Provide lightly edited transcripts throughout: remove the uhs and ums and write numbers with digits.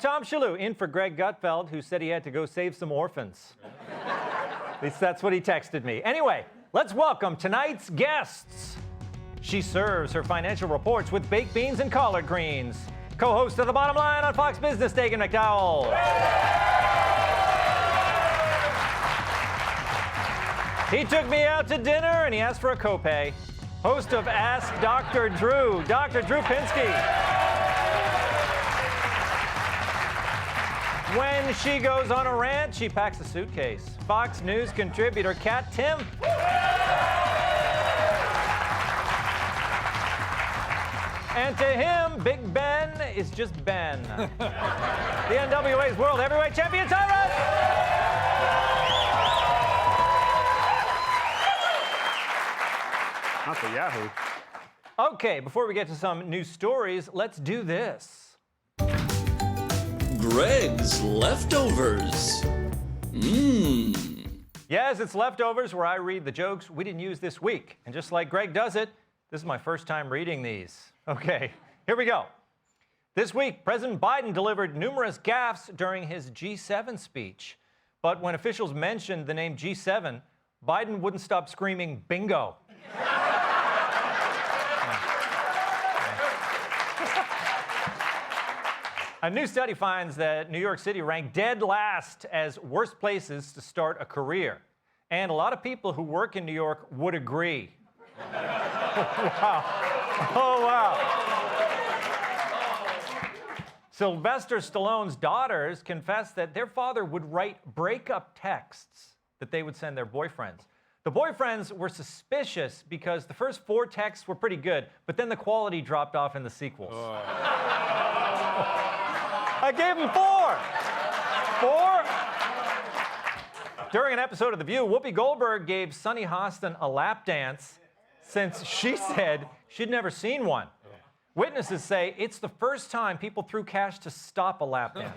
Tom Shillue, in for Greg Gutfeld, who said he had to go save some orphans. At least that's what he texted me. Anyway, let's welcome tonight's guests. She serves her financial reports with baked beans and collard greens. Co-host of The Bottom Line on Fox Business, Dagan McDowell. He took me out to dinner and he asked for a copay. Host of Ask Dr. Drew, Dr. Drew Pinsky. When she goes on a rant, she packs a suitcase. Fox News contributor Kat Tim. And to him, Big Ben is just Ben. The NWA's World Heavyweight Champion, Tyrus! Not the Yahoo. Okay, before we get to some news stories, let's do this. Greg's Leftovers. Yes, it's Leftovers, where I read the jokes we didn't use this week. And just like Greg does it, this is my first time reading these. Okay, here we go. This week, President Biden delivered numerous gaffes during his G7 speech. But when officials mentioned the name G7, Biden wouldn't stop screaming, bingo. A new study finds that New York City ranked dead last as worst places to start a career. And a lot of people who work in New York would agree. Wow. Oh, wow. Sylvester Stallone's daughters confessed that their father would write breakup texts that they would send their boyfriends. The boyfriends were suspicious because the first 4 texts were pretty good, but then the quality dropped off in the sequels. I gave him 4. 4? During an episode of The View, Whoopi Goldberg gave Sunny Hostin a lap dance since she said she'd never seen one. Witnesses say it's the first time people threw cash to stop a lap dance.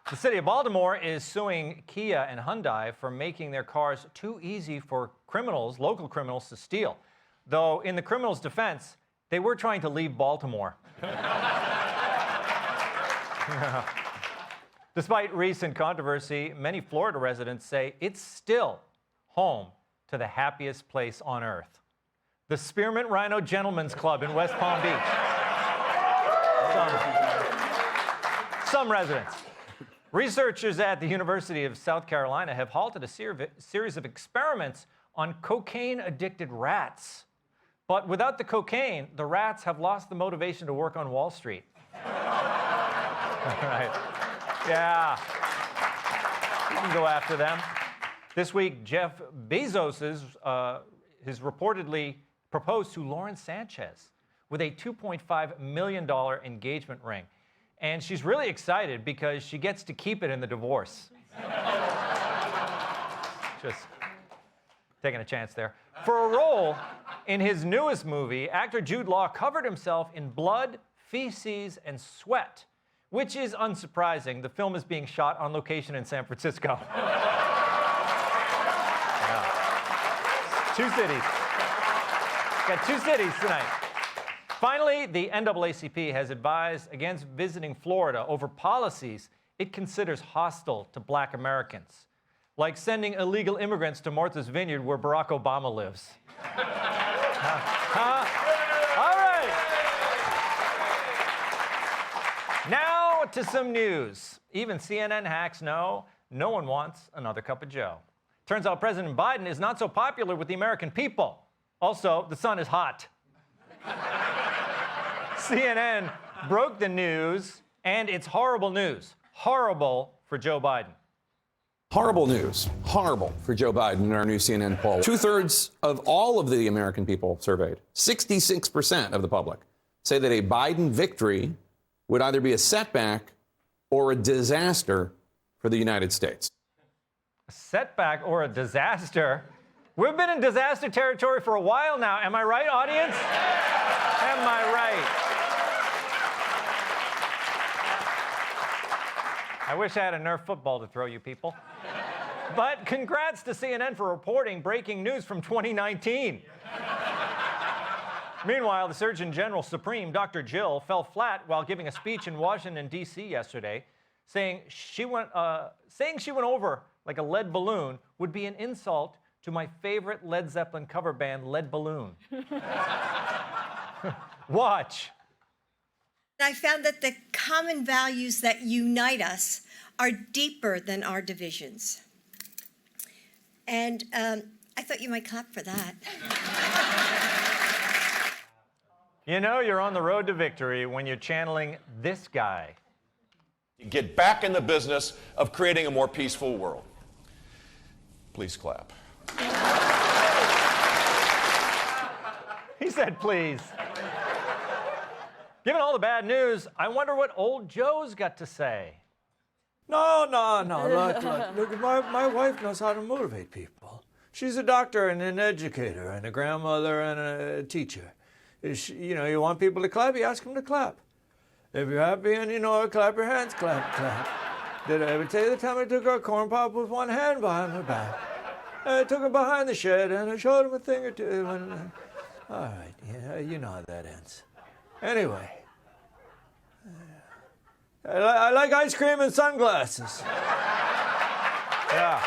The city of Baltimore is suing Kia and Hyundai for making their cars too easy for criminals, local criminals, to steal. Though, in the criminals' defense, they were trying to leave Baltimore. Despite recent controversy, many Florida residents say it's still home to the happiest place on earth, the Spearmint Rhino Gentlemen's Club in West Palm Beach. Some residents. Researchers at the University of South Carolina have halted a series of experiments on cocaine-addicted rats. But without the cocaine, the rats have lost the motivation to work on Wall Street. Right. Yeah. You can go after them. This week, Jeff Bezos has reportedly proposed to Lauren Sanchez with a $2.5 million engagement ring. And she's really excited because she gets to keep it in the divorce. Just taking a chance there. For a role in his newest movie, actor Jude Law covered himself in blood, feces, and sweat, which is unsurprising. The film is being shot on location in San Francisco. Yeah. 2 cities. Got 2 cities tonight. Finally, the NAACP has advised against visiting Florida over policies it considers hostile to Black Americans, like sending illegal immigrants to Martha's Vineyard where Barack Obama lives. All right. Now to some news. Even CNN hacks know no one wants another cup of joe. Turns out President Biden is not so popular with the American people. Also, the sun is hot. CNN broke the news, and it's horrible news. Horrible for Joe Biden. Horrible news. Horrible for Joe Biden in our new CNN poll. 2/3 of all of the American people surveyed, 66% of the public, say that a Biden victory would either be a setback or a disaster for the United States. A setback or a disaster? We've been in disaster territory for a while now. Am I right, audience? Am I right? I wish I had a Nerf football to throw you people. But congrats to CNN for reporting breaking news from 2019. Meanwhile, the Surgeon General Supreme, Dr. Jill, fell flat while giving a speech in Washington, D.C. yesterday, saying she went over like a lead balloon would be an insult to my favorite Led Zeppelin cover band, Lead Balloon. Watch. I found that the common values that unite us are deeper than our divisions. And I thought you might clap for that. You know you're on the road to victory when you're channeling this guy. Get back in the business of creating a more peaceful world. Please clap. He said, please. Given all the bad news, I wonder what old Joe's got to say. No. Look, my wife knows how to motivate people. She's a doctor and an educator and a grandmother and a teacher. You want people to clap, you ask them to clap. If you're happy and you know it, clap your hands, clap, clap. Did I ever tell you the time I took our corn pop with one hand behind my back? I took him behind the shed and I showed him a thing or two. All right, yeah, you know how that ends. Anyway, I like ice cream and sunglasses. Yeah.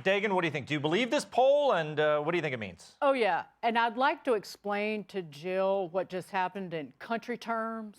Dagan, what do you think? Do you believe this poll, and what do you think it means? Oh, yeah. And I'd like to explain to Jill what just happened in country terms.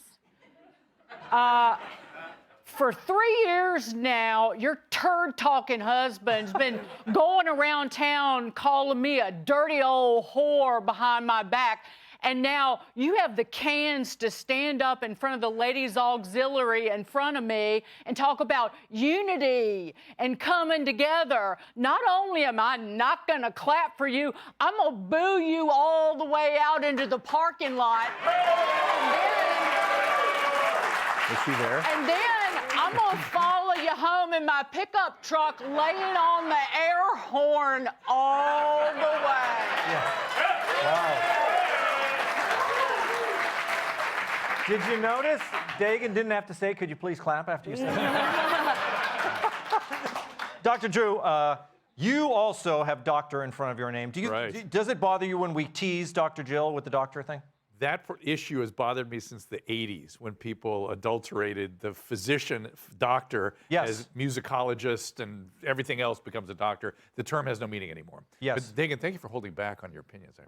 For 3 years now, your turd-talking husband's been going around town calling me a dirty old whore behind my back. And now you have the cans to stand up in front of the ladies' auxiliary in front of me and talk about unity and coming together. Not only am I not going to clap for you, I'm going to boo you all the way out into the parking lot. Is she there? And then I'm going to follow you home in my pickup truck laying on the air horn all the way. Yeah. Wow. Did you notice Dagan didn't have to say, could you please clap after you said that? Dr. Drew, you also have doctor in front of your name. Does it bother you when we tease Dr. Jill with the doctor thing? That issue has bothered me since the 80s when people adulterated the physician, doctor, as musicologist and everything else becomes a doctor. The term has no meaning anymore. Yes. But Dagan, thank you for holding back on your opinions.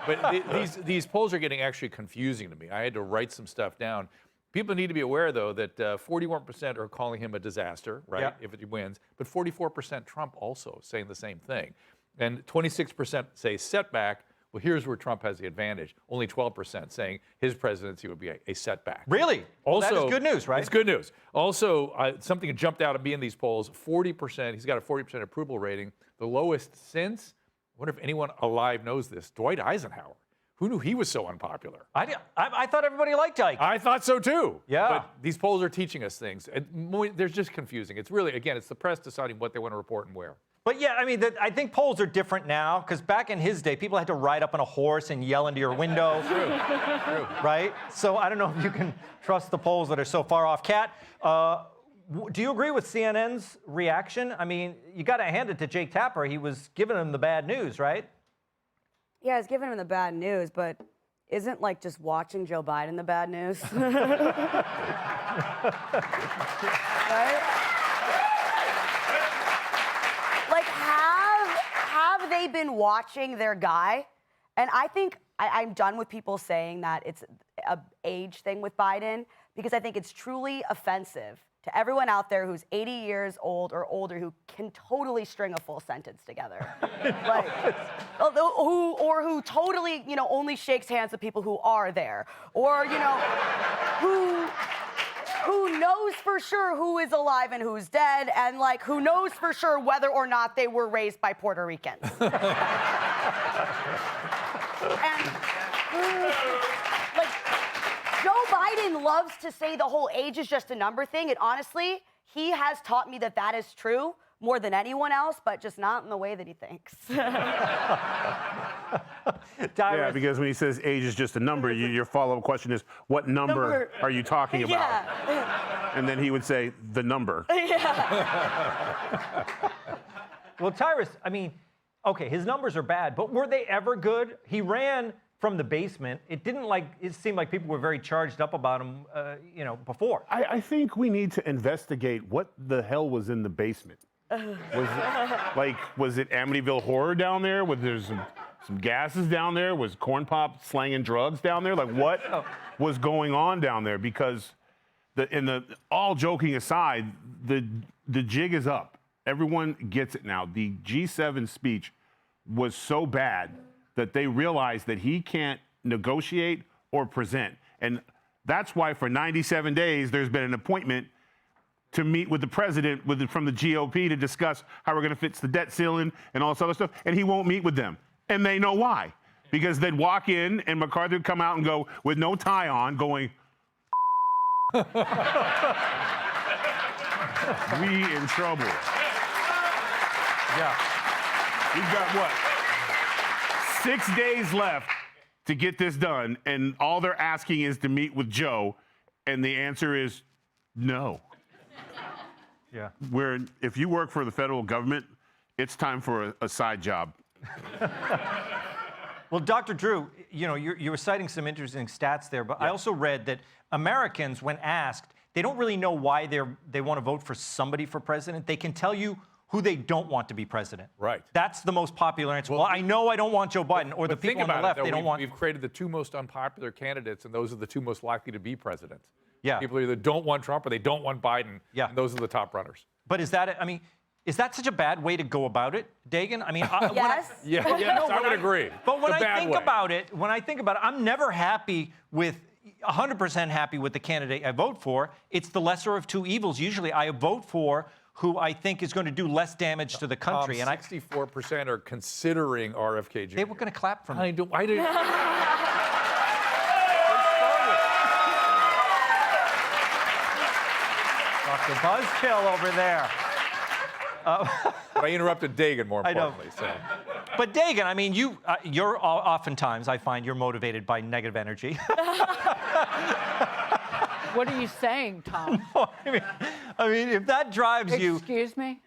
But these polls are getting actually confusing to me. I had to write some stuff down. People need to be aware, though, that 41% are calling him a disaster, right, if he wins, but 44% Trump also saying the same thing. And 26% say setback. Well, here's where Trump has the advantage. Only 12% saying his presidency would be a setback. Really? Also, that is good news, right? It's good news. Also, something that jumped out at me in these polls, 40%, he's got a 40% approval rating, the lowest since, I wonder if anyone alive knows this, Dwight Eisenhower. Who knew he was so unpopular? I thought everybody liked Ike. I thought so too. Yeah. But these polls are teaching us things. They're just confusing. It's really, again, it's the press deciding what they want to report and where. But yeah, I mean, I think polls are different now, because back in his day, people had to ride up on a horse and yell into your window. True. Right? So I don't know if you can trust the polls that are so far off. Kat, do you agree with CNN's reaction? I mean, you got to hand it to Jake Tapper. He was giving him the bad news, right? Yeah, he's giving him the bad news, but isn't like just watching Joe Biden the bad news? Right? Like, have they been watching their guy? And I think I'm done with people saying that it's an age thing with Biden, because I think it's truly offensive to everyone out there who's 80 years old or older who can totally string a full sentence together. Like, who totally, only shakes hands with people who are there. Or, who knows for sure who is alive and who's dead, and who knows for sure whether or not they were raised by Puerto Ricans. And Joe Biden loves to say the whole age is just a number thing, and honestly, he has taught me that is true more than anyone else, but just not in the way that he thinks. Tyrus. Yeah, because when he says age is just a number, your follow-up question is, what number are you talking about? Yeah. And then he would say, the number. Well, Tyrus, I mean, okay, his numbers are bad, but were they ever good? He ran from the basement. It seemed like people were very charged up about him, before. I think we need to investigate what the hell was in the basement. Was it Amityville Horror down there? Was there some gases down there? Was Corn Pop slanging drugs down there? Like, what was going on down there? Because all joking aside, the jig is up. Everyone gets it now. The G7 speech was so bad that they realized that he can't negotiate or present. And that's why for 97 days, there's been an appointment to meet with the president from the GOP to discuss how we're going to fix the debt ceiling and all this other stuff. And he won't meet with them. And they know why. Because they'd walk in and McCarthy would come out and go with no tie on, going, we in trouble. Yeah. We've got what? 6 days left to get this done, and all they're asking is to meet with Joe, and the answer is no. Yeah. If you work for the federal government, it's time for a side job. Well, Dr. Drew, you were citing some interesting stats there, but I also read that Americans, when asked, they don't really know why they want to vote for somebody for president. They can tell you who they don't want to be president. Right. That's the most popular answer. Well, I know I don't want Joe Biden, or the people on the left, they don't want. We've created the two most unpopular candidates, and those are the two most likely to be president. Yeah. People either don't want Trump or they don't want Biden. Yeah. And those are the top runners. But is that such a bad way to go about it, Dagan? I mean, Yes. Yes, I would agree. But when The I bad think way. about it, I'm never happy with 100% happy with the candidate I vote for. It's the lesser of two evils. Usually I vote for who I think is going to do less damage to the country. And 64% are considering RFK Jr. They were going to clap for me. I didn't. Dr. Buzzkill over there. But I interrupted Dagan more I know. importantly. So. But Dagan, I mean, you're oftentimes, I find, you're motivated by negative energy. What are you saying, Tom? I mean, if that drives you. Excuse me?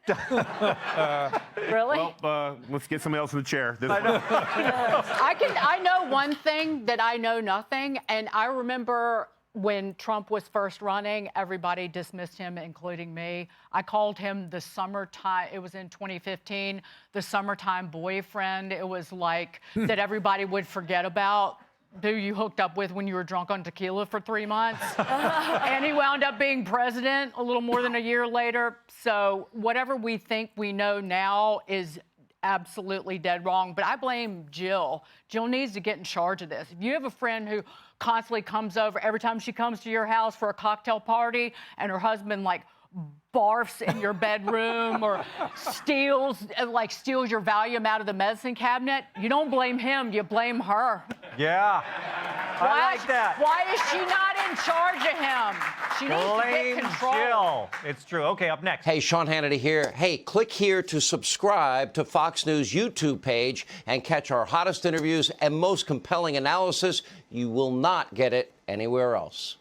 Really? Well, let's get somebody else in the chair. I know one thing that I know nothing, and I remember when Trump was first running, everybody dismissed him, including me. I called him the summertime, it was in 2015, the summertime boyfriend. It was like that everybody would forget about. Who you hooked up with when you were drunk on tequila for 3 months. And he wound up being president a little more than a year later. So whatever we think we know now is absolutely dead wrong. But I blame Jill. Jill needs to get in charge of this. If you have a friend who constantly comes over every time she comes to your house for a cocktail party and her husband barfs in your bedroom or steals your Valium out of the medicine cabinet, you don't blame him, you blame her. Yeah. I like that. Why is she not in charge of him? She needs to get control. Jill. It's true. Okay, up next. Hey, Sean Hannity here. Hey, click here to subscribe to Fox News YouTube page and catch our hottest interviews and most compelling analysis. You will not get it anywhere else.